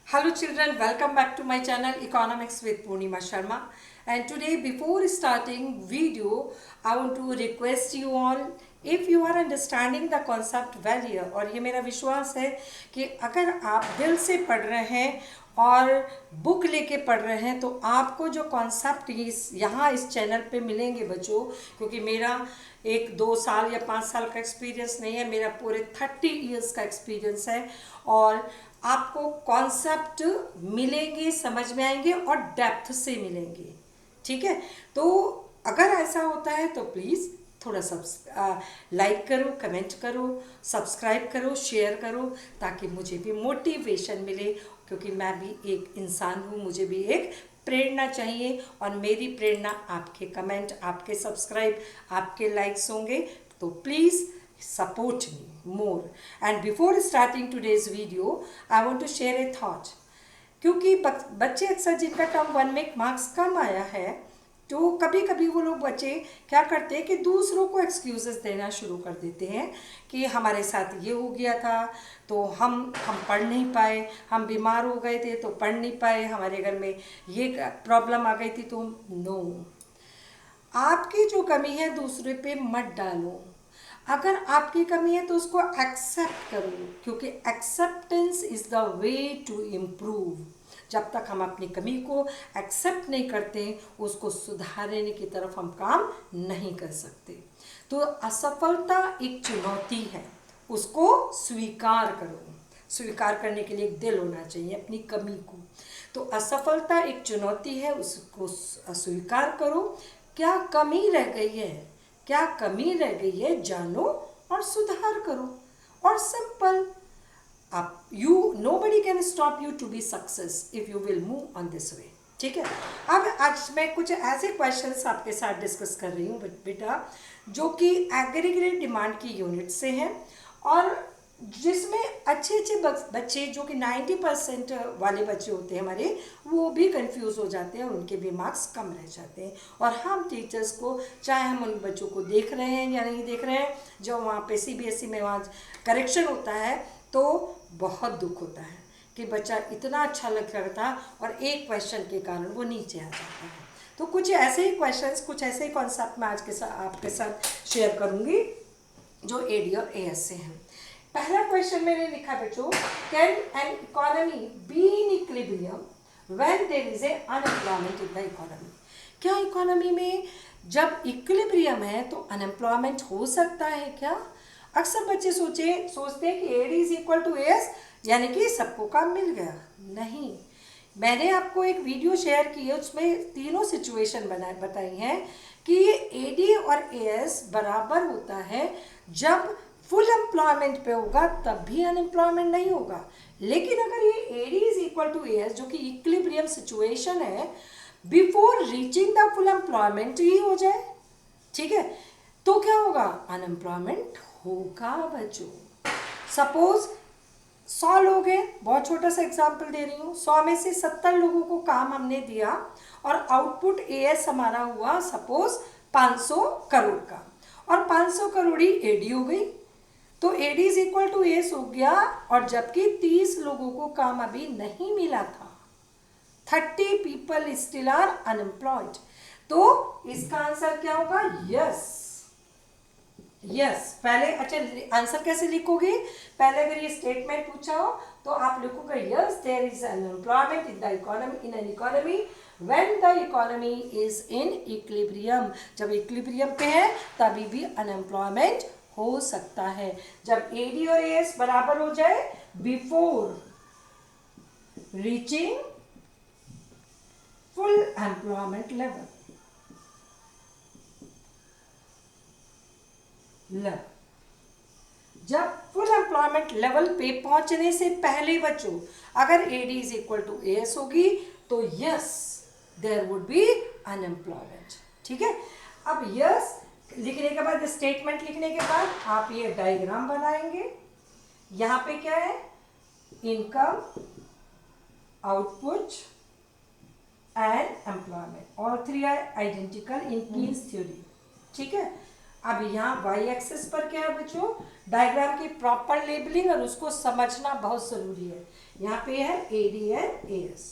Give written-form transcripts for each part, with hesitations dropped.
Hello children, welcome back to my channel Economics with Purnima Sharma. And today before starting video, I want to request you all, if you are understanding the concept well here, और ये मेरा विश्वास है कि अगर आप दिल से पढ़ रहे हैं और बुक लेके पढ़ रहे हैं तो आपको जो कॉन्सेप्ट यहाँ इस चैनल पे मिलेंगे बच्चों, क्योंकि मेरा 1-2 साल या 5 साल का एक्सपीरियंस नहीं है, मेरा पूरे 30 ईयर्स का एक्सपीरियंस है और आपको कॉन्सेप्ट मिलेंगे, समझ में आएंगे और डेप्थ से मिलेंगे। ठीक है, तो अगर ऐसा होता है तो प्लीज़ थोड़ा लाइक करो, कमेंट करो, सब्सक्राइब करो, शेयर करो, ताकि मुझे भी मोटिवेशन मिले, क्योंकि मैं भी एक इंसान हूँ, मुझे भी एक प्रेरणा चाहिए और मेरी प्रेरणा आपके कमेंट, आपके सब्सक्राइब, आपके लाइक्स होंगे। तो please support me more. And before starting today's video, I want to share a thought. क्योंकि बच्चे अक्सर जिनका टर्म 1 में मार्क्स कम आया है, तो कभी कभी वो लोग बच्चे क्या करते हैं कि दूसरों को एक्सक्यूजेस देना शुरू कर देते हैं कि हमारे साथ ये हो गया था तो हम पढ़ नहीं पाए, हम बीमार हो गए थे तो पढ़ नहीं पाए, हमारे घर में ये प्रॉब्लम आ गई थी। तो नो, आपकी जो कमी है दूसरे पे मत डालो। अगर आपकी कमी है तो उसको एक्सेप्ट करो, क्योंकि acceptance is the way to improve. जब तक हम अपनी कमी को एक्सेप्ट नहीं करते, उसको सुधारने की तरफ हम काम नहीं कर सकते। तो असफलता एक चुनौती है, उसको स्वीकार करो। स्वीकार करने के लिए एक दिल होना चाहिए अपनी कमी को। तो असफलता एक चुनौती है, उसको स्वीकार करो। क्या कमी रह गई है, क्या कमी रह गई है, जानो और सुधार करो। और सिंपल, आप nobody can stop you to be success if you will move on this way. ठीक है, अब आज मैं कुछ ऐसे क्वेश्चंस आपके साथ डिस्कस कर रही हूँ बेटा, जो कि एग्रीगेट डिमांड की यूनिट से हैं और जिसमें अच्छे अच्छे बच्चे जो कि 90% वाले बच्चे होते हैं हमारे, वो भी कंफ्यूज हो जाते हैं और उनके भी मार्क्स कम रह जाते हैं। और हम टीचर्स को, चाहे हम उन बच्चों को देख रहे हैं या नहीं देख रहे हैं, जो वहाँ पे CBSE में वहाँ करेक्शन होता है, तो बहुत दुख होता है कि बच्चा इतना अच्छा लग रहा था और एक क्वेश्चन के कारण वो नीचे आ जाता है। तो कुछ ऐसे ही क्वेश्चंस, कुछ ऐसे ही कॉन्सेप्ट मैं आज के साथ आपके साथ शेयर करूँगी जो AD और AS से हैं। पहला क्वेश्चन मैंने लिखा बच्चों, can an economy be in equilibrium when there is unemployment in the economy? क्या इकोनॉमी में जब इक्विलिब्रियम है तो अनएम्प्लॉयमेंट हो सकता है क्या? अक्सर बच्चे सोचते हैं कि AD is equal to AS, यानी कि सबको काम मिल गया। नहीं, मैंने आपको एक वीडियो शेयर की है, उसमें तीनों सिचुएशन बताई हैं कि AD और AS बराबर होता है। जब फुल एम्प्लॉयमेंट पे होगा तब भी अनएम्प्लॉयमेंट नहीं होगा। लेकिन अगर ये AD is equal to AS, जो कि इक्विलिब्रियम सिचुएशन है, before reaching the full employment ही हो जाए, ठीक है, तो क्या होगा? अनएम्प्लॉयमेंट होगा बच्चों। सपोज 100 लोग हैं, बहुत छोटा सा एग्जाम्पल दे रही हूँ, 100 में से 70 लोगों को काम हमने दिया और आउटपुट AS हमारा हुआ सपोज 500 करोड़ का, और 500 करोड़ ही AD हो गई। तो AD is equal to AS हो गया, और जबकि 30 लोगों को काम अभी नहीं मिला था, 30 पीपल स्टिल आर अनएम्प्लॉयड। तो इसका आंसर क्या होगा? यस। यस, पहले अच्छा आंसर कैसे लिखोगे? पहले अगर ये स्टेटमेंट पूछा हो तो आप लिखोगे yes there is unemployment in the economy, in an economy when the economy is in equilibrium. जब इक्विलिब्रियम पे है तभी भी अनएम्प्लॉयमेंट हो सकता है, जब AD और AS बराबर हो जाए before reaching full employment level. जब फुल एम्प्लॉयमेंट लेवल पे पहुंचने से पहले बच्चों अगर AD is equal to AS होगी तो yes there would be unemployment. ठीक है, अब यस लिखने के बाद, स्टेटमेंट लिखने के बाद आप ये डायग्राम बनाएंगे। यहाँ पे क्या है? Income, output and employment, all 3 are identical in Keynes theory. ठीक है, अब यहाँ y एक्सिस पर क्या है बच्चों? डायग्राम की प्रॉपर लेबलिंग, और उसको समझना बहुत ज़रूरी है। यहाँ पे है AD एंड AS।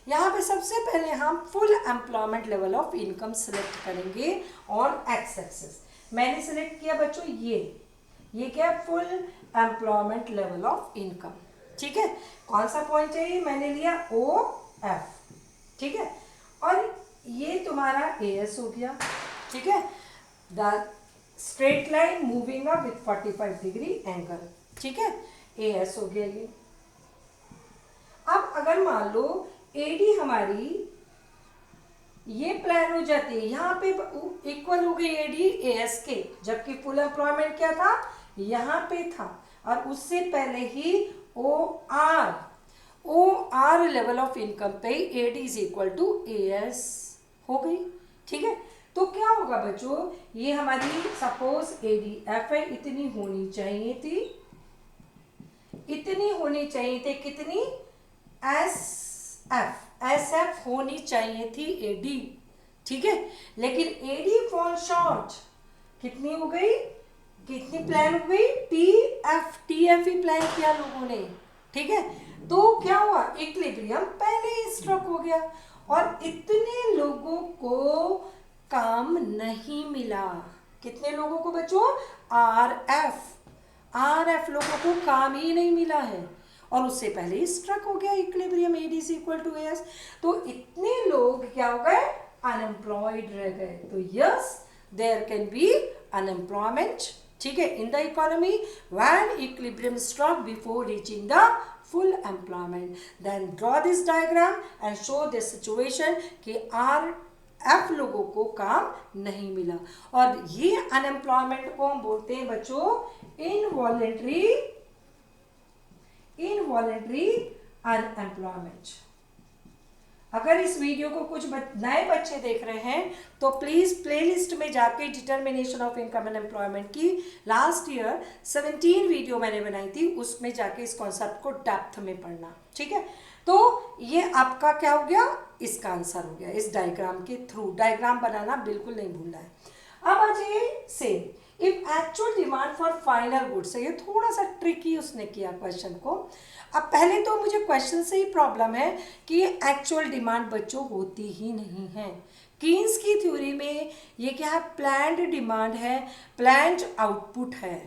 यहाँ पे सबसे पहले हम full employment level of income select करेंगे ऑन एक्स एक्सिस। मैंने सिलेक्ट किया बच्चों ये क्या है, full employment level of income. ठीक है, कौन सा पॉइंट है ये, मैंने लिया OF। ठीक है, और ये तुम्हारा AS हो गया। ठीक है, the straight line moving up with 45 degree angle. ठीक है, AS हो गया ये। अब अगर मान लो AD हमारी ये प्लान हो जाती है, यहाँ पे इक्वल हो गई AD AS के, जबकि फुल एम्प्लॉयमेंट क्या था, यहाँ पे था, और उससे पहले ही OR लेवल ऑफ इनकम पे AD is equal to AS हो गई। ठीक है, तो क्या होगा बच्चों, ये हमारी सपोज ADF है, इतनी होनी चाहिए थी, कितनी SF होनी चाहिए थी AD। ठीक है, लेकिन AD फॉल शॉर्ट, कितनी हो गई, कितनी प्लान हो गई, TF ही प्लान किया लोगों ने। ठीक है, तो क्या हुआ, इक्विलिब्रियम पहले ही स्ट्रक हो गया और इतने लोगों को काम नहीं मिला। कितने लोगों को बच्चों, RF लोगों को काम ही नहीं मिला है, और उससे पहले ही स्ट्रक हो गया equilibrium AD is equal to AS। तो इतने लोग क्या हो गए, अनएम्प्लॉयड रह गए। तो yes, there can be unemployment, ठीक है, in the economy when equilibrium struck before reaching the full employment. Then draw this diagram and show this situation कि RF लोगों को काम नहीं मिला, और ये अनएम्प्लॉयमेंट को हम बोलते हैं बच्चों इनवॉलेंट्री अनएम्प्लॉयमेंट। अगर इस वीडियो को कुछ नए बच्चे देख रहे हैं तो प्लीज़ प्लेलिस्ट में जाके determination of income and employment की लास्ट ईयर 17 वीडियो मैंने बनाई थी, उसमें जाके इस कॉन्सेप्ट को डेप्थ में पढ़ना। ठीक है, तो ये आपका क्या हो गया, इसका आंसर हो गया इस डायग्राम के थ्रू। डायग्राम बनाना बिल्कुल नहीं भूलना है। अब आ जाइए same, if actual demand for final goods, ये थोड़ा सा ट्रिकी उसने किया क्वेश्चन को। अब पहले तो मुझे क्वेश्चन से ही प्रॉब्लम है कि एक्चुअल डिमांड बच्चों होती ही नहीं है। कीन्स की थ्योरी में ये क्या है, प्लान्ड डिमांड है, प्लान्ड आउटपुट है।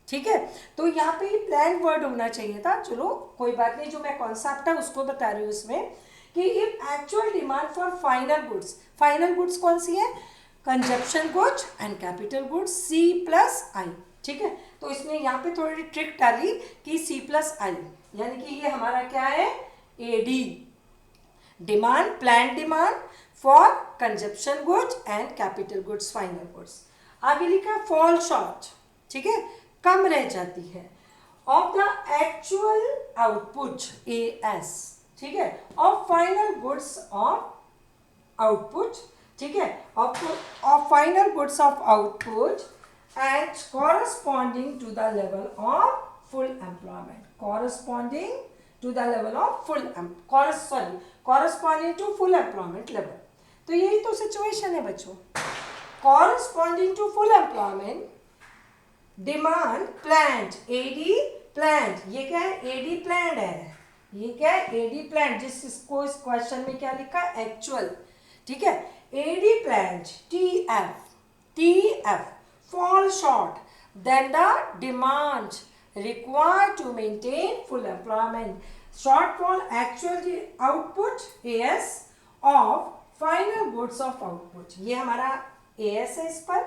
ठीक है, तो यहाँ पे ही प्लान्ड वर्ड होना चाहिए था, चलो कोई बात नहीं, जो मैं कॉन्सेप्ट है उसको बता रही हूँ इसमें कि if actual demand for final goods कौन सी है, consumption goods and capital goods C+I। ठीक है, तो इसने यहाँ पे थोड़ी ट्रिक डाली कि C+I, यानी कि ये हमारा क्या है, AD demand, plan demand for consumption goods and capital goods, final goods. आगे लिखा फॉल शॉर्ट, ठीक है, कम रह जाती है, of the actual output AS, ठीक है, of final goods of output, ठीक है, of final goods of output and corresponding to the level of full employment, corresponding to full employment level। तो यही तो सिचुएशन है बच्चों, corresponding to full employment, demand planned, AD planned, ये क्या है, AD प्लान्ड है, ये क्या है, AD प्लान्ड, जिसको इस क्वेश्चन में क्या लिखा है, एक्चुअल। ठीक है, AD planned TF fall short than the demand required to maintain full employment, shortfall actual output AS of final goods of output। ये हमारा AS है, इस पर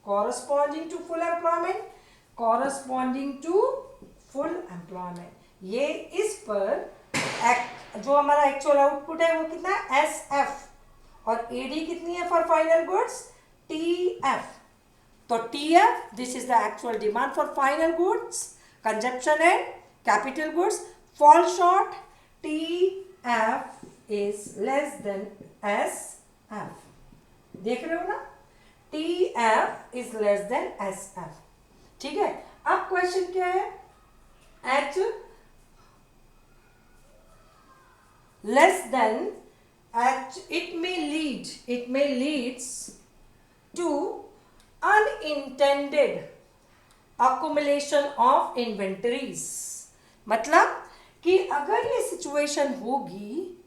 corresponding to full employment, ये इस पर जो हमारा एक्चुअल आउटपुट है वो कितना है, SF, और AD कितनी है फॉर फाइनल गुड्स, TF। तो TF, this is the actual demand for final goods, consumption and capital goods, fall short, TF is less than SF। देख रहे हो ना, TF is less than SF। ठीक है, अब क्वेश्चन क्या है, actual less than, it may leads to unintended accumulation of inventories। मतलब कि अगर ये सिचुएशन होगी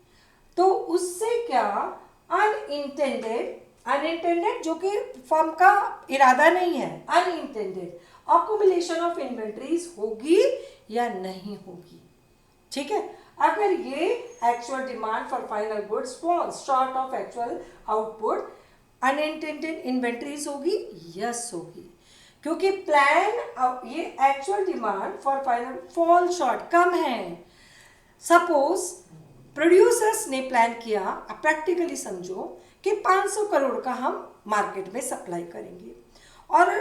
तो उससे क्या अनइंटेंडेड जो कि फर्म का इरादा नहीं है, अनइंटेंडेड अक्यूमुलेशन ऑफ इन्वेंट्रीज होगी या नहीं होगी। ठीक है, अगर ये actual demand for final goods falls short of actual output, unintended inventories होगी, यस होगी, क्योंकि प्लान ये actual demand for final fall short कम है। सपोज प्रोड्यूसर्स ने प्लान किया, अब प्रैक्टिकली समझो कि 500 करोड़ का हम मार्केट में सप्लाई करेंगे, और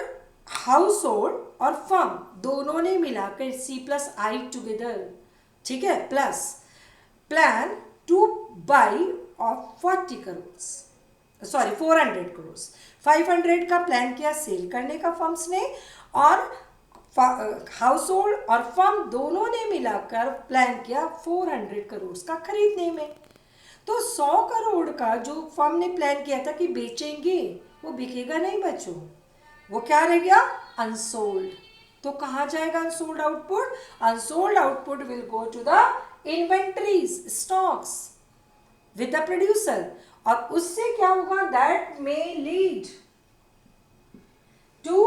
हाउस होल्ड और फर्म दोनों ने मिलाकर C+I टुगेदर, ठीक है, plus plan two by of 400 crore, 500 का प्लान किया सेल करने का फर्म्स ने, और हाउस होल्ड और फर्म दोनों ने मिलाकर प्लान किया 400 करोड़ का खरीदने में। तो 100 करोड़ का जो फर्म ने प्लान किया था कि बेचेंगे, वो बिकेगा नहीं बच्चों, वो क्या रह गया, अनसोल्ड। तो कहाँ जाएगा unsold output? Unsold output will go to the inventories, stocks with the producer, और उससे क्या होगा, that may lead to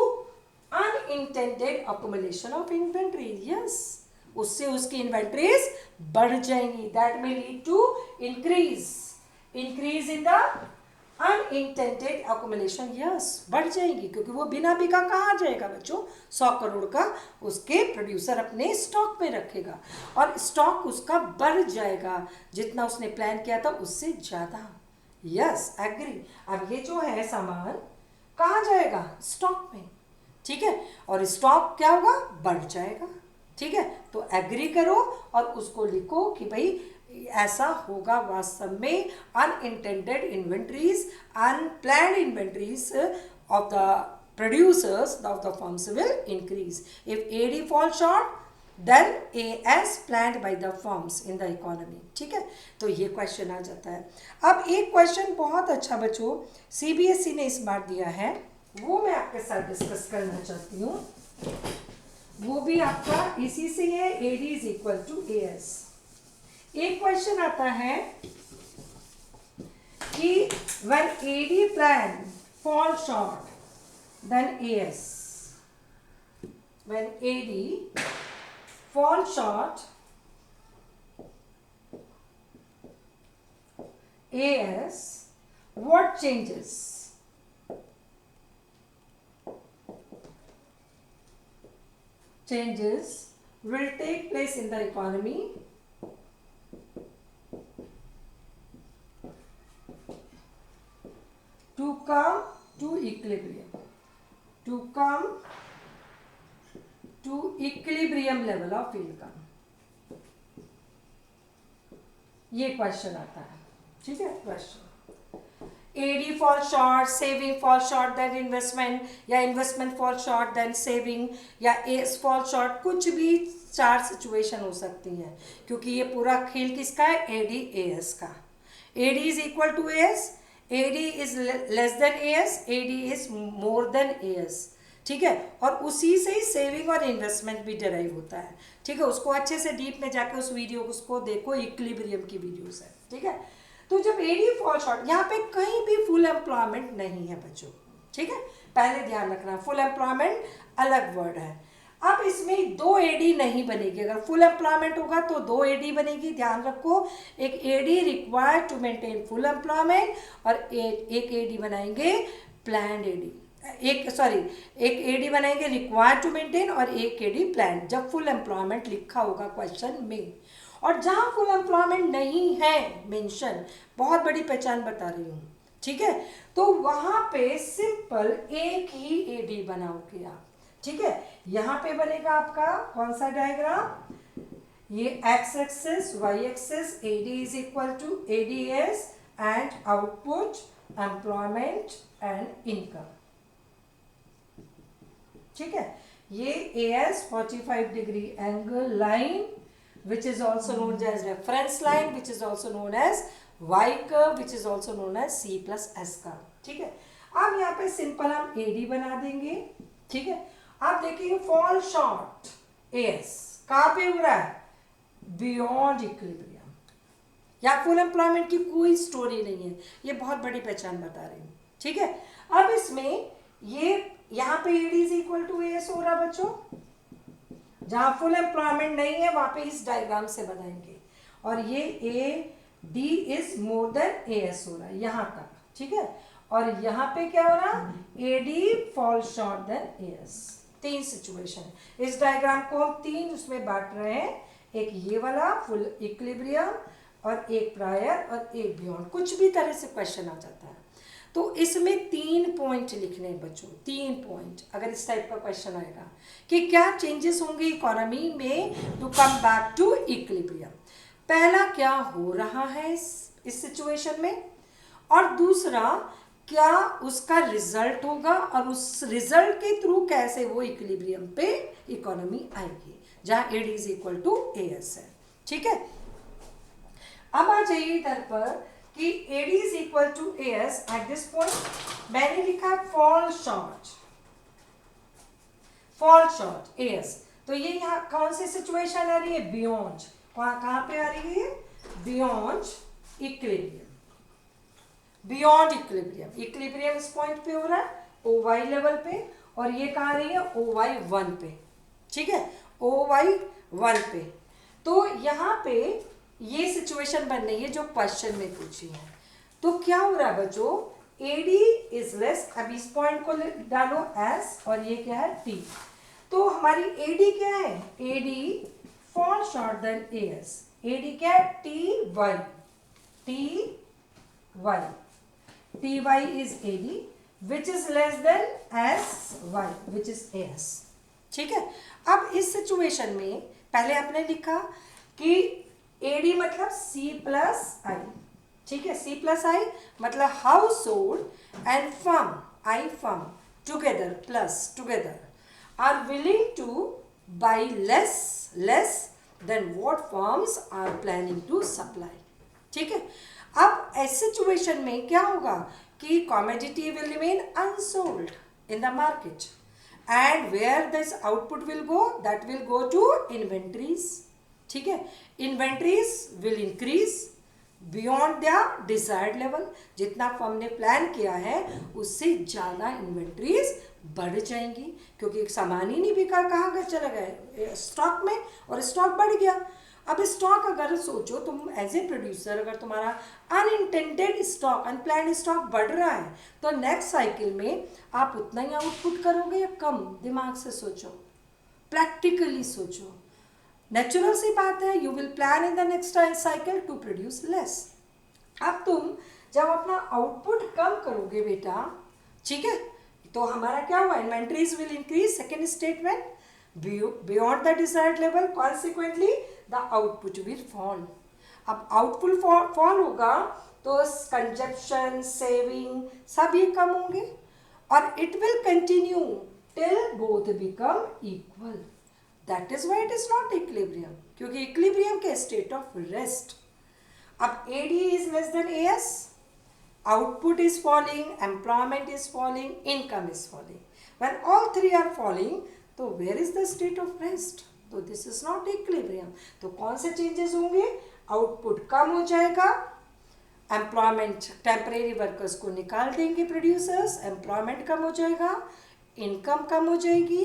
unintended accumulation of inventories. Yes, उससे उसकी इन्वेंट्रीज बढ़ जाएंगी, that may lead to increase in the unintended accumulation. Yes, बढ़ जाएगी, क्योंकि वो बिना बिका कहाँ जाएगा बच्चों, 100 करोड़ का उसके प्रोड्यूसर अपने स्टॉक में रखेगा, और स्टॉक उसका बढ़ जाएगा, जितना उसने प्लान किया था उससे ज़्यादा। Yes, agree. अब ये जो है सामान कहाँ जाएगा, स्टॉक में, ठीक है, और स्टॉक क्या होगा, बढ़ जाएगा। ठीक है, तो एग्री करो और उसको लिखो कि भाई ऐसा होगा वास्तव में, unintended inventories, unplanned inventories of the producers of the firms will increase if AD fall short than AS planned by the firms in the economy. ठीक है, तो ये क्वेश्चन आ जाता है। अब एक क्वेश्चन बहुत अच्छा बच्चों CBSE ने इस बार दिया है, वो मैं आपके साथ डिस्कस करना चाहती हूँ, वो भी आपका इसी से है, AD is equal to AS। एक क्वेश्चन आता है कि when AD plan fall short then AS, when AD fall short AS, what changes? Changes will take place in the economy to come to equilibrium, to come to equilibrium level of income। ये question आता है, ठीक है, question AD fall short, saving fall short then investment, या investment fall short then saving, या AS fall short, कुछ भी 4 situation हो सकती हैं, क्योंकि ये पूरा खेल किसका है, AD AS का। AD is equal to AS, AD is less than AS, AD is more than AS। ठीक है, और उसी से ही सेविंग और इन्वेस्टमेंट भी डिराइव होता है। ठीक है, उसको अच्छे से डीप में जाकर उस वीडियो उसको देखो, इक्विलिब्रियम की वीडियोस है। ठीक है, तो जब AD फॉल शॉर्ट, यहाँ पे कहीं भी फुल एम्प्लॉयमेंट नहीं है बच्चों। ठीक है, पहले ध्यान रखना, फुल एम्प्लॉयमेंट अलग वर्ड है। अब इसमें 2 AD नहीं बनेगी, अगर फुल एम्प्लॉयमेंट होगा तो 2 AD बनेगी, ध्यान रखो। एक AD required to maintain full employment, और एक AD बनाएंगे प्लान्ड AD, एक AD बनाएंगे रिक्वायर्ड टू मेंटेन, और एक AD प्लान्ड, जब फुल एम्प्लॉयमेंट लिखा होगा क्वेश्चन में। और जहाँ फुल एम्प्लॉयमेंट नहीं है मेंशन, बहुत बड़ी पहचान बता रही हूँ, ठीक है, तो वहाँ पे सिंपल एक ही AD बनाओगे आप। ठीक है, यहाँ पे बनेगा आपका कौन सा डायग्राम, ये X axis, Y axis, AD is equal to ADS and output, employment and income. ठीक है, ये AS 45 degree angle line which is also known as reference line, which is also known as Y curve, which is also known as C plus S curve। ठीक है, अब यहाँ पे simple हम AD बना देंगे। ठीक है, आप देखेंगे फॉल शॉर्ट AS कहाँ पे हो रहा है, बियॉन्ड इक्विलिब्रियम, या फुल एम्प्लॉयमेंट की कोई स्टोरी नहीं है, ये बहुत बड़ी पहचान बता रही हूँ, ठीक है। अब इसमें ये यहाँ पे AD is equal to AS हो रहा बच्चों, जहां फुल एम्प्लॉयमेंट नहीं है वहां पे इस डायग्राम से बनाएंगे, और ये AD is more then AS हो रहा है यहाँ तक, ठीक है। और यहाँ पे क्या हो रहा, AD fall short than AS। तीन सिचुएशन है, इस डायग्राम को हम तीन उसमें बांट रहे हैं, एक ये वाला फुल इक्विलिब्रियम और एक प्रायर और एक बियॉन्ड, कुछ भी तरह से क्वेश्चन आ जाता है। तो इसमें 3 पॉइंट लिखने हैं बच्चों, 3 पॉइंट अगर इस टाइप का क्वेश्चन आएगा कि क्या चेंजेस होंगे इकोनॉमी में to come back to equilibrium. पहला, क्या हो रहा है इस सिचुएशन में, और दूसरा क्या उसका रिजल्ट होगा, और उस रिजल्ट के थ्रू कैसे वो इक्विलिब्रियम पे इकोनॉमी आएगी जहां AD is equal to AS है, ठीक है। अब आ जाइए इधर पर कि AD is equal to AS at this point, मैंने लिखा फॉल शॉर्ट AS, तो ये यहाँ कौन सी सिचुएशन आ रही है, बियॉन्ड, कहाँ पे आ रही है, बियॉन्ड इक्विलिब्रियम, बियॉन्ड इक्विलिब्रियम इस पॉइंट पे हो रहा है OY लेवल पे, और ये कहाँ आ रही है OY1 पे, ठीक है, OY1 पे। तो यहाँ पे ये सिचुएशन बन रही है जो क्वेश्चन में पूछी है। तो क्या हो रहा है बच्चों, AD इज लेस, अब इस पॉइंट को डालो S और ये क्या है T, तो हमारी AD क्या है, AD fall short than AS, AD क्या है TY is AD which is less than SY which is AS, ठीक है। अब इस सिचुएशन में पहले आपने लिखा कि AD मतलब C+I, ठीक है, C+I मतलब household and firm together are willing to buy less than what firms are planning to supply, ठीक है। अब इस सिचुएशन में क्या होगा कि commodity will remain unsold in the market, and where this output will go, that will go to inventories, ठीक है। Inventories will increase beyond the desired level, जितना फर्म ने प्लान किया है उससे ज़्यादा इन्वेंट्रीज बढ़ जाएंगी, क्योंकि सामान ही नहीं बिका, कहाँ का चला गया स्टॉक में, और स्टॉक बढ़ गया। अब स्टॉक अगर सोचो तुम एज ए प्रोड्यूसर, अगर तुम्हारा अनइंटेंडेड स्टॉक, अनप्लान्ड स्टॉक बढ़ रहा है, तो नेक्स्ट साइकिल में आप उतना ही आउटपुट करोगे या कम, दिमाग से सोचो, प्रैक्टिकली सोचो, नेचुरल सी बात है, you will plan in the next cycle to produce less. अब तुम जब अपना आउटपुट कम करोगे बेटा, ठीक है, तो हमारा क्या हुआ, inventories will increase, second statement, beyond the desired level, consequently the output will fall. अब आउटपुट फॉल होगा तो कंजप्शन, सेविंग सब ये कम होंगे, और it will continue till both become equal, that is why it is not equilibrium, क्योंकि equilibrium के state of rest. अब AD is less than AS, output is falling, employment is falling, income is falling. When all three are falling, तो where is the state of rest? तो this is not equilibrium. तो कौन से changes होंगे, output कम हो जाएगा, employment, temporary workers को निकाल देंगे प्रोड्यूसर्स, एम्प्लॉयमेंट कम हो जाएगा, इनकम कम हो जाएगी,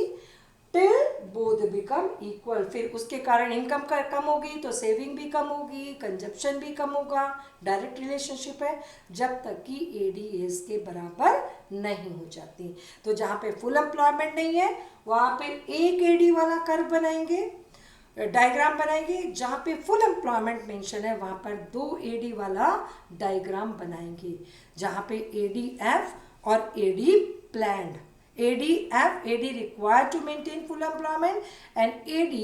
टिल बोथ बिकम इक्वल। फिर उसके कारण इनकम कम होगी तो सेविंग भी कम होगी, कंजप्शन भी कम होगा, डायरेक्ट रिलेशनशिप है, जब तक कि AD AS के बराबर नहीं हो जाती। तो जहाँ पे फुल एम्प्लॉयमेंट नहीं है वहाँ पे एक AD वाला कर्व बनाएंगे, डायग्राम बनाएंगे, जहाँ पे फुल एम्प्लॉयमेंट मेंशन है वहाँ पर 2 AD वाला डायग्राम बनाएंगे, जहाँ पे ADF और AD planned, ADF, AD required to maintain full employment, and AD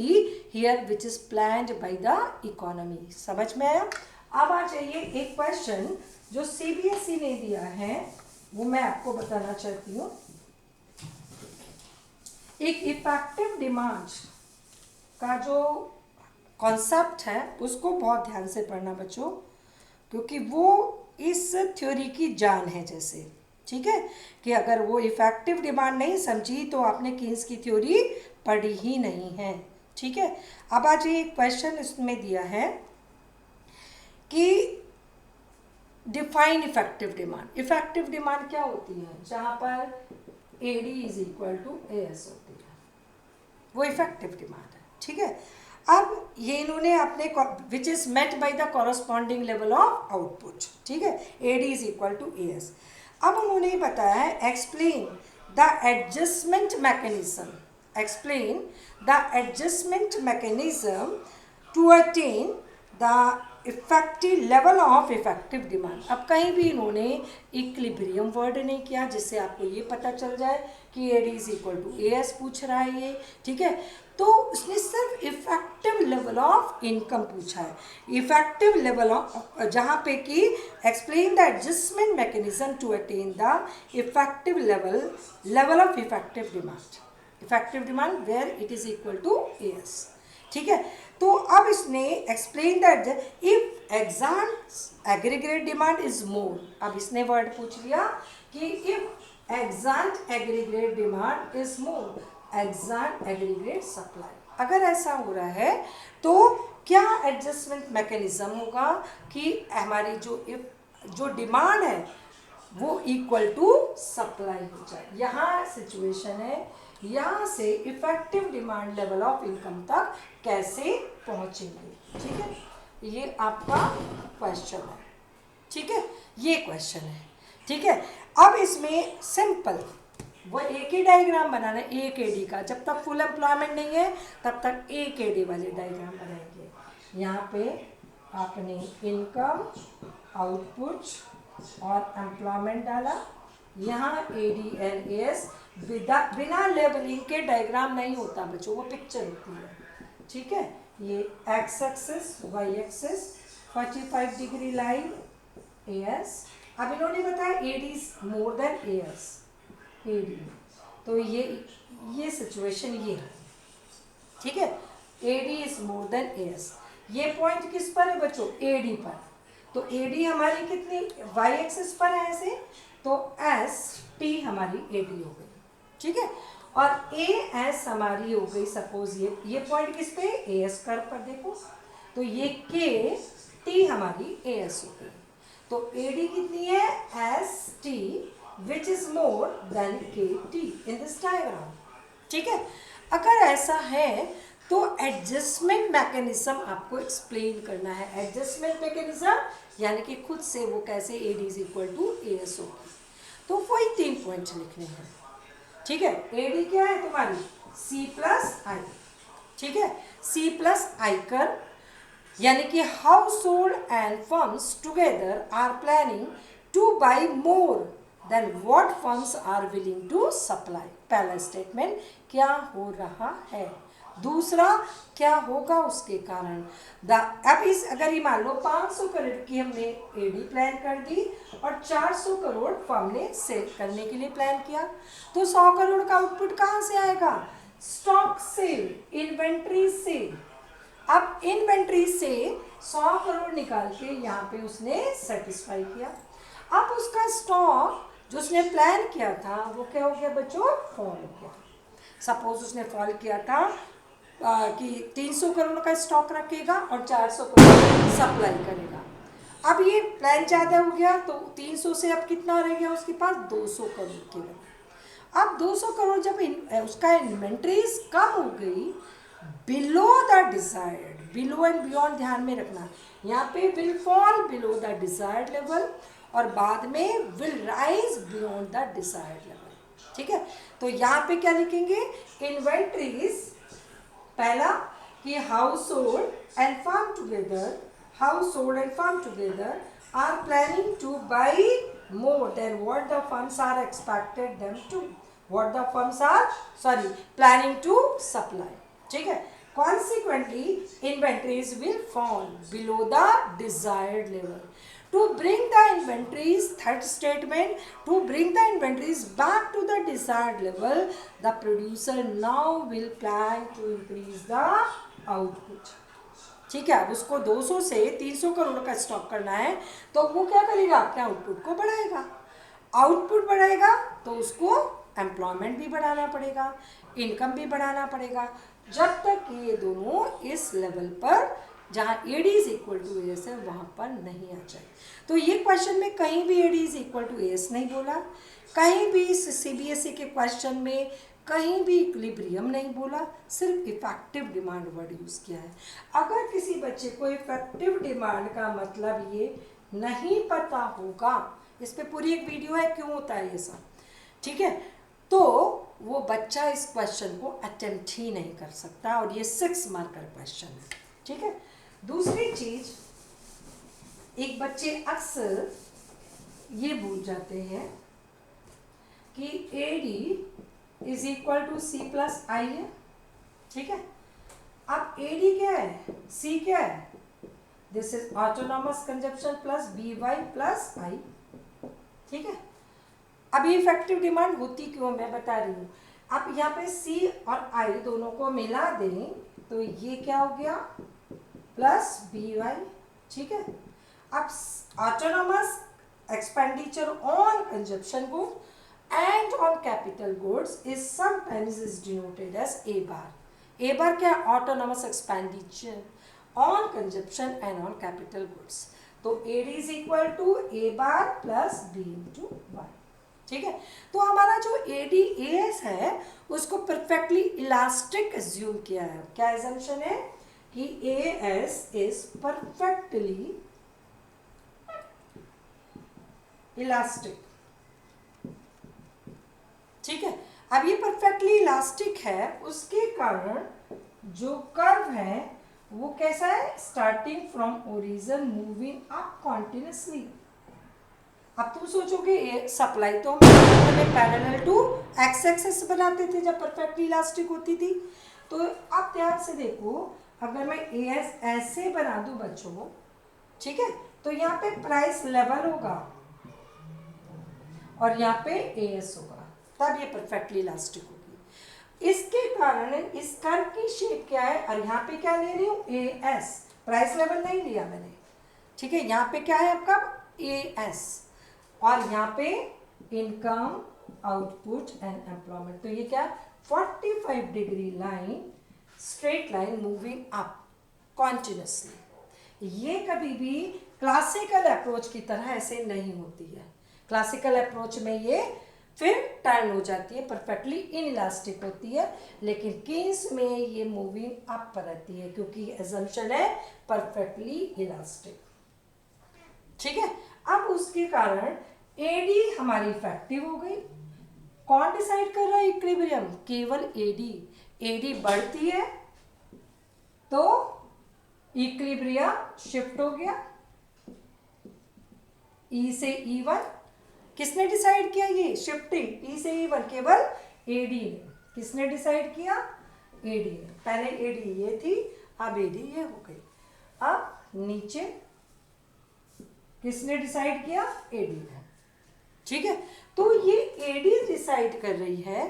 here which is planned by the economy. समझ में आया? अब आ जाइए एक क्वेश्चन जो CBSE ने दिया है, वो मैं आपको बताना चाहती हूँ। एक इफेक्टिव डिमांड का जो कॉन्सेप्ट है उसको बहुत ध्यान से पढ़ना बच्चों, क्योंकि वो इस थ्योरी की जान है जैसे, ठीक है, कि अगर वो इफेक्टिव डिमांड नहीं समझी तो आपने कीन्स की थ्योरी पढ़ी ही नहीं है, ठीक है। अब आज ये क्वेश्चन इसमें दिया है कि define effective demand. Effective demand क्या होती है? जहाँ पर AD is equal to AS होती है, वो इफेक्टिव डिमांड है। ठीक है। अब ये इन्होंने अपने which is met by the corresponding level of output. ठीक है, AD is equal to AS. अब उन्होंने बताया है explain the adjustment mechanism, explain the adjustment mechanism to attain the effective level of effective demand. अब कहीं भी इन्होंने इक्विलिब्रियम वर्ड नहीं किया जिससे आपको ये पता चल जाए कि AD is equal to AS पूछ रहा है ये। ठीक है, तो उसने सिर्फ इफेक्टिव लेवल ऑफ इनकम पूछा है। इफेक्टिव लेवल ऑफ, जहाँ पे कि explain the adjustment mechanism to attain the effective level of effective demand, effective demand where it is equal to AS. ठीक है, तो अब इसने explain that if ex ante aggregate demand is more. अब इसने वर्ड पूछ लिया कि if ex ante aggregate demand is more, ex ante aggregate supply. अगर ऐसा हो रहा है तो क्या एडजस्टमेंट मैकेनिज्म होगा कि हमारी जो डिमांड है वो इक्वल टू सप्लाई हो जाए। यहाँ सिचुएशन है, यहाँ से effective demand level of income तक कैसे पहुँचेंगे। ठीक है, ये आपका क्वेश्चन है। ठीक है, ये क्वेश्चन है। ठीक है, अब इसमें सिंपल वो एक ही डायग्राम बनाना है, एक एडी का। जब तक फुल एम्प्लॉयमेंट नहीं है तब तक एक एडी वाले डायग्राम बनाएंगे। यहाँ पे आपने इनकम, आउटपुट और एम्प्लॉयमेंट डाला। यहाँ एडी एंड एस बिना लेबलिंग के डायग्राम नहीं होता बच्चों, वो पिक्चर होती है। ठीक है, ये X axis, Y axis, 45 degree line AS. अब इन्होंने बताया AD is more than AS, AD, तो ये सिचुएशन ये है। ठीक है, AD is more than AS. ये पॉइंट किस पर है बच्चों? एडी पर। तो एडी हमारी कितनी वाई एक्सिस पर है ऐसे, तो एस टी हमारी एडी हो गई। ठीक है, और ए एस हमारी हो गई सपोज ये पॉइंट किस पे? ए एस कर्व पर देखो, तो ये के टी हमारी ए एस हो गई। तो एडी कितनी है? S T which is more then के टी इन दिस डायग्राम। ठीक है, अगर ऐसा है तो एडजस्टमेंट मैकेनिज्म आपको एक्सप्लेन करना है। एडजस्टमेंट मैकेनिज्म यानी कि खुद से वो कैसे AD is equal to A S होगी। तो वही 3 पॉइंट लिखने हैं। ठीक है, एडी क्या है तुम्हारी? C plus I. ठीक है, सी प्लस आई कर, यानी कि household and firms together are planning to buy more than what firms are willing to supply. पहला स्टेटमेंट क्या हो रहा है, दूसरा क्या होगा उसके कारण। अब इस अगर ये मान लो 500 करोड़ की हमने एडी प्लान कर दी और 400 करोड़ फर्म ने सेल करने के लिए प्लान किया, तो 100 करोड़ का आउटपुट कहाँ से आएगा? Stock sale, inventory sale. अब इन्वेंट्री से 100 करोड़ निकाल के यहाँ पे उसने सेटिस्फाई किया। अब उसका स्टॉक जो उसने प्लान किया था वो क्या हो गया बच्चों? फॉल हो गया। सपोज उसने फॉल किया था कि 300 करोड़ का स्टॉक रखेगा और 400 करोड़ सप्लाई करेगा। अब ये प्लान ज़्यादा हो गया तो 300 से अब कितना रह गया उसके पास? 200 करोड़ केवल। अब 200 करोड़ जब उसका इन्वेंट्रीज कम हो गई below the desired, below and beyond ध्यान में रखना, यहाँ पे will fall below the desired level और बाद में will rise beyond the desired level. ठीक है, तो यहाँ पे क्या लिखेंगे? इन्वेंट्रीज पहला कि household and firm together, household and firm together are planning to buy more than what the firms are expected them to, what the firms are planning to supply. ठीक है, consequently inventories will fall below the desired level. To bring the inventories, third statement, to bring the inventories back to the desired level, the producer now will plan to increase the output. ठीक है, उसको 200 से 300 करोड़ का stock करना है तो वो क्या करेगा? अपने आउटपुट को बढ़ाएगा। आउटपुट बढ़ाएगा तो उसको एम्प्लॉयमेंट भी बढ़ाना पड़ेगा, इनकम भी बढ़ाना पड़ेगा। जब तक कि ये दोनों इस लेवल पर जहाँ AD is equal to AS है वहाँ पर नहीं आ जाए। तो ये क्वेश्चन में कहीं भी AD is equal to AS नहीं बोला, कहीं भी CBSE के क्वेश्चन में कहीं भी इक्विलिब्रियम नहीं बोला, सिर्फ इफेक्टिव डिमांड वर्ड यूज़ किया है। अगर किसी बच्चे को इफेक्टिव डिमांड का मतलब ये नहीं पता होगा, इस पे पूरी एक वीडियो है क्यों होता है ये सब, ठीक है, तो वो बच्चा इस क्वेश्चन को अटेम्प्ट ही नहीं कर सकता और ये 6 मार्कर क्वेश्चन है, ठीक है। दूसरी चीज, एक बच्चे अक्सर ये भूल जाते हैं कि AD is equal to C plus I है, ठीक है। अब AD क्या है, C क्या है, this is autonomous consumption plus BY plus I, ठीक है। अब ये इफेक्टिव डिमांड होती क्यों मैं बता रही हूँ। अब यहाँ पे C और I दोनों को मिला दें तो ये क्या हो गया, प्लस BY, ठीक है। अब autonomous expenditure on consumption good and on capital goods is sometimes is denoted as A bar. A bar क्या है, autonomous expenditure on consumption and on capital goods. तो AD is equal to A bar plus B into Y, ठीक है। तो हमारा जो ADAS है उसको परफेक्टली इलास्टिक एज्यूम किया है। क्या एजम्पशन है कि AS is perfectly इलास्टिक, ठीक है। अब ये परफेक्टली इलास्टिक है, उसके कारण जो कर्व है वो कैसा है, starting from origin moving up continuously. अब तुम सोचोगे सप्लाई तो हम पैरेलल टू एक्स एक्सिस बनाते थे जब परफेक्टली इलास्टिक होती थी। तो अब ध्यान से देखो, अगर मैं AS ऐसे बना दूं बच्चों, ठीक है, तो यहाँ पे प्राइस लेवल होगा और यहाँ पे AS होगा, तब ये परफेक्टली इलास्टिक होगी। इसके कारण इस कर्व की शेप क्या है, और यहाँ पे क्या ले रही हूँ, AS, प्राइस लेवल नहीं लिया मैंने, ठीक है। यहाँ पे क्या है आपका AS और यहाँ पे इनकम, आउटपुट एंड एम्प्लॉयमेंट। तो ये क्या, 45 degree line, straight line moving up continuously. ये कभी भी क्लासिकल अप्रोच की तरह ऐसे नहीं होती है। क्लासिकल अप्रोच में ये फिर टर्न हो जाती है, परफेक्टली इनइलास्टिक होती है, लेकिन केस में ये मूविंग अप पर रहती है क्योंकि एजम्पशन है परफेक्टली इलास्टिक, ठीक है। अब उसके कारण AD हमारी इफेक्टिव हो गई। कौन डिसाइड कर रहा है इक्विलिब्रियम, केवल AD बढ़ती है तो इक्विलिब्रियम शिफ्ट हो गया E से E1। किसने डिसाइड किया ये शिफ्टिंग E से E1, केवल AD ने। किसने डिसाइड किया, AD ने। पहले AD ये थी, अब AD ये हो गई। अब नीचे किसने डिसाइड किया, AD ने, ठीक है। तो ये AD डिसाइड कर रही है,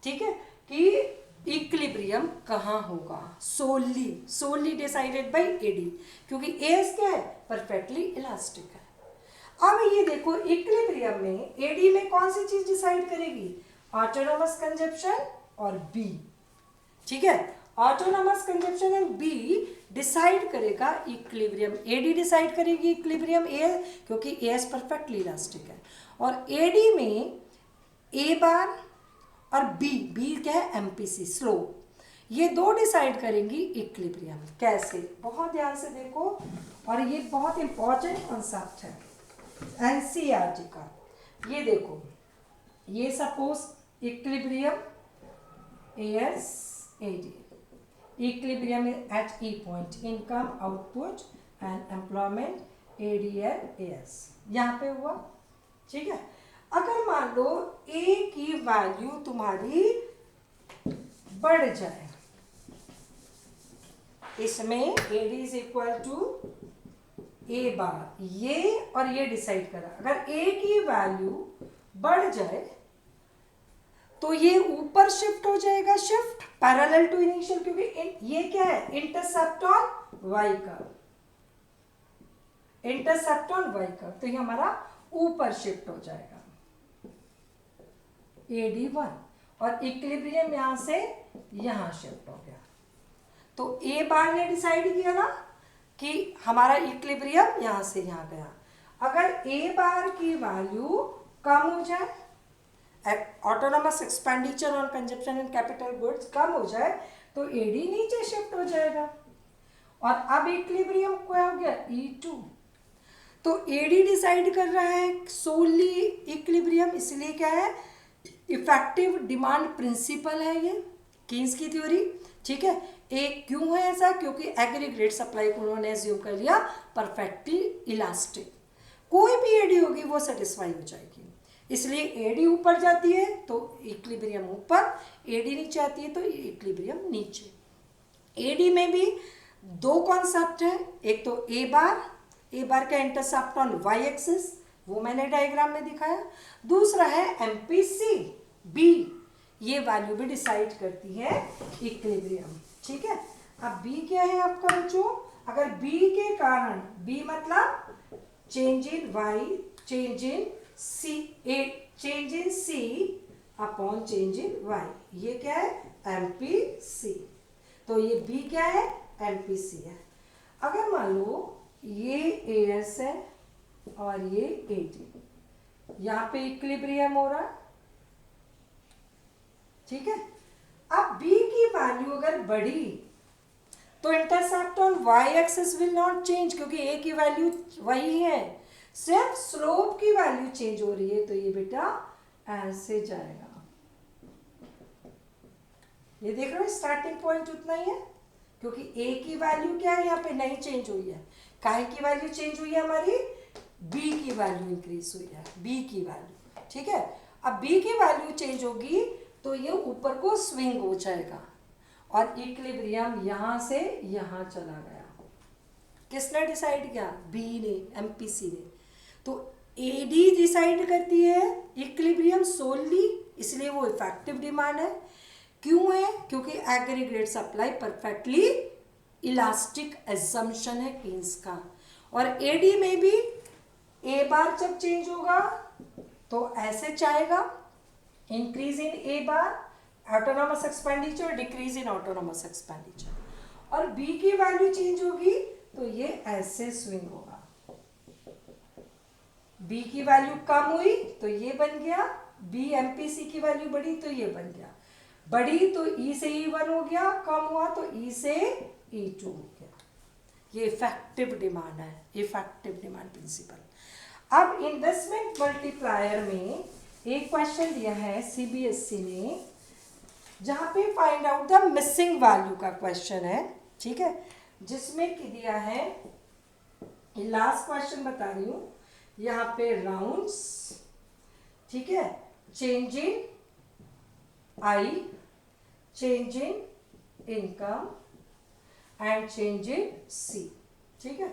ठीक है, कि इक्विलिब्रियम कहाँ होगा, सोली डिसाइडेड बाय AD, क्योंकि AS क्या है, परफेक्टली इलास्टिक है। अब ये देखो इक्विलिब्रियम में AD में कौन सी चीज डिसाइड करेगी, ऑटोनॉमस कंजप्शन और B, ठीक है। Autonomous consumption and B decide करेगा इक्विलिब्रियम, AD डिसाइड करेगी इक्विलिब्रियम A, क्योंकि AS परफेक्टली इलास्टिक है। और AD में A बार और B क्या है, MPC स्लो, ये दो डिसाइड करेंगी इक्विलिब्रियम। कैसे, बहुत ध्यान से देखो, और ये बहुत इंपॉर्टेंट कॉन्सेप्ट है NCERT का। ये देखो, ये suppose equilibrium AS AD, equilibrium at E point, income, output and employment ADL AS, यहाँ पे हुआ, ठीक है। अगर मान लो A की वैल्यू तुम्हारी बढ़ जाए, इसमें AD is equal to A bar, ये और ये डिसाइड करा, अगर A की वैल्यू बढ़ जाए तो ये ऊपर शिफ्ट हो जाएगा, शिफ्ट पैरेलल टू इनिशियल, क्योंकि ये क्या है, intercept on Y curve, intercept on Y curve, तो ये हमारा ऊपर शिफ्ट हो जाएगा AD1, और इक्विलिब्रियम यहां से यहां शिफ्ट हो गया, तो ए बार ने डिसाइड किया ना कि हमारा इक्विलिब्रियम यहाँ से यहाँ गया। अगर ए बार की वैल्यू कम हो जाए, autonomous expenditure on consumption and capital goods कम हो जाए, तो एडी नीचे शिफ्ट हो जाएगा। और अब इक्विलिब्रियम क्या हो गया, E2। तो एडी डिसाइड कर रहा है सोली इक्विलिब्रियम, इसलिए क्या है, इफेक्टिव डिमांड प्रिंसिपल है ये कीन्स की थ्योरी। ठीक है, एक क्यों है ऐसा, क्योंकि एग्रीगेट सप्लाई को उन्होंने एज्यूम कर लिया परफेक्टली इलास्टिक, कोई भी एडी होगी वो सेटिस्फाई हो जाएगी। इसलिए एडी ऊपर जाती है तो इक्विलिब्रियम ऊपर, एडी नीचे आती है तो इक्विलिब्रियम नीचे। एडी में भी दो कॉन्सेप्ट है, एक तो ए बार का इंटरसेप्ट ऑन वाई एक्सिस, वो मैंने डायग्राम में दिखाया। दूसरा है एमपीसी बी, ये वैल्यू भी डिसाइड करती है इक्विलिब्रियम। ठीक है, अब बी क्या है आपका बच्चों, अगर बी के कारण, बी मतलब change in Y, change in C, change in C upon change in Y, ये क्या है, एमपीसी। तो ये बी क्या है, एमपीसी है। अगर मान लो ये एएस है और ये एडी, यहाँ पे इक्विलिब्रियम हो रहा है। ठीक है, अब बी की वैल्यू अगर बढ़ी तो intercept on Y axis will not change, क्योंकि ए की वैल्यू वही है, सिर्फ स्लोप की वैल्यू चेंज हो रही है। तो ये बेटा ऐसे जाएगा, ये देख रहे हो स्टार्टिंग पॉइंट उतना ही है, क्योंकि ए की वैल्यू क्या है यहाँ पे नहीं चेंज हुई है। काहे की वैल्यू चेंज हुई है हमारी, बी की वैल्यू इंक्रीज हुई है, बी की वैल्यू। ठीक है, अब बी की वैल्यू चेंज होगी तो ये ऊपर को स्विंग हो जाएगा और इक्विलिब्रियम यहां से यहां चला गया। किसने डिसाइड किया, बी ने, एमपीसी ने। तो एडी डिसाइड करती है इक्विलिब्रियम सोली, इसलिए वो इफेक्टिव डिमांड है। क्यों है, क्योंकि aggregate supply perfectly elastic assumption है कीन्स का। और एडी में भी ए बार जब चेंज होगा तो ऐसे जाएगा, increase in A bar autonomous expenditure, decrease in autonomous expenditure. और बी की वैल्यू चेंज होगी तो ये ऐसे स्विंग होगा, बी की वैल्यू कम हुई तो ये बन गया, बी एमपीसी की वैल्यू बढ़ी तो ये बन गया, बढ़ी तो ई से E1 हो गया, कम हुआ तो ई से E2 हो गया। ये इफेक्टिव डिमांड है, इफेक्टिव डिमांड प्रिंसिपल। अब इन्वेस्टमेंट मल्टीप्लायर में एक क्वेश्चन दिया है सीबीएसई ने, जहां पे find out the missing value का क्वेश्चन है। ठीक है, जिसमें कि दिया है, लास्ट क्वेश्चन बता रही हूं, यहाँ पे राउंड्स, ठीक है, change in I, change in income and change in C, ठीक है,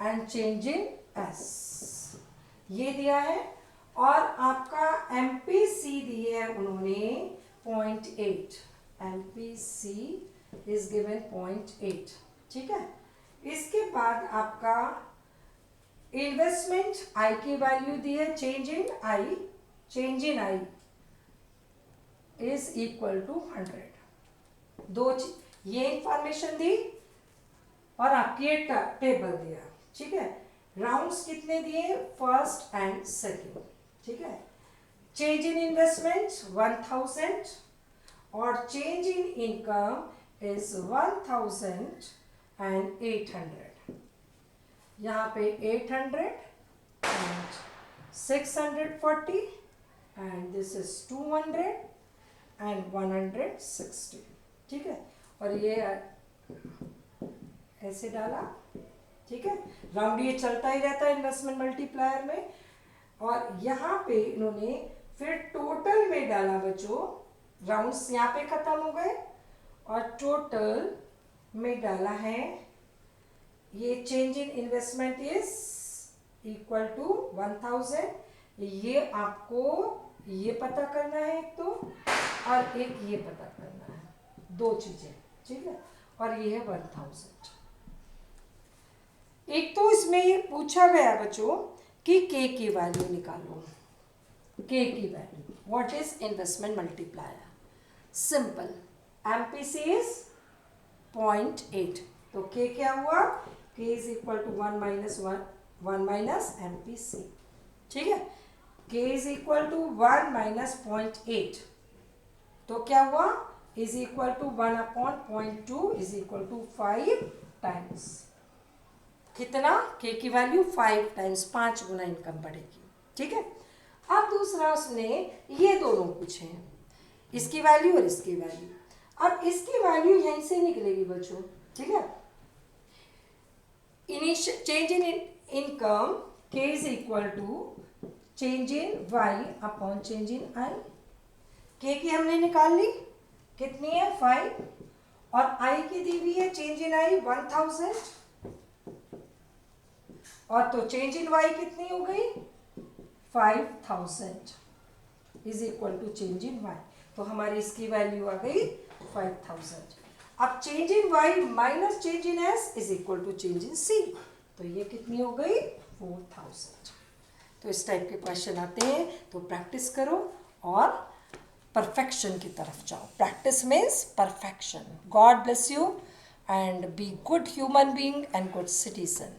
एंड चेंज इन एस, ये दिया है। और आपका एमपीसी दी है उन्होंने 0.8, एमपीसी इज गिवन 0.8। ठीक है, इसके बाद आपका इन्वेस्टमेंट आई की वैल्यू दी है, change in I, change in I is equal to 100। दो ये इंफॉर्मेशन दी और आपकी ये टेबल दिया। ठीक है, राउंड्स कितने दिए, फर्स्ट एंड सेकंड। ठीक है, चेंज इन इन्वेस्टमेंट 1000 और चेंज इन इनकम इज 1800। यहाँ पे 800 and 640 and this is 200 and 160। ठीक है, और ये ऐसे डाला। ठीक है, राउंड ये चलता ही रहता है इन्वेस्टमेंट मल्टीप्लायर में। और यहाँ पे इन्होंने फिर टोटल में डाला बच्चों, राउंड्स यहाँ पे खत्म हो गए और टोटल में डाला है, ये change in investment is equal to 1000। ये आपको ये पता करना है एक तो, और एक ये पता करना है, दो चीजें। ठीक है, और ये है 1000। एक तो इसमें ये पूछा गया बच्चों कि के की वैल्यू निकालो, के की value, what is investment multiplier. Simple, MPC is 1.8। तो k क्या हुआ, k is equal to 1 minus MPC। ठीक है, k is equal to 1 minus 0.8, तो क्या हुआ, is equal to 1/0.2 is equal to 5 times. कितना, k की वैल्यू 5 टाइम्स, 5 गुना इनकम बढ़ेगी। ठीक है, अब दूसरा उसने ये दोनों पूछे हैं, इसकी वैल्यू और इसकी वैल्यू। अब इसकी वैल्यू यहीं से निकलेगी बच्चों। ठीक है, initial change in income k is equal to change in y upon change in i। k की हमने निकाल ली, कितनी है 5, और i की दी हुई है चेंज इन i 1000, और तो चेंज इन y कितनी हो गई 5000 is equal to change in y। तो हमारी इसकी वैल्यू आ गई 5000। अब change in y minus change in s is equal to change in c, तो ये कितनी हो गई 4000। तो इस टाइप के क्वेश्चन आते हैं, तो प्रैक्टिस करो और परफेक्शन की तरफ जाओ। Practice means perfection. God bless you and be good human being and good citizen.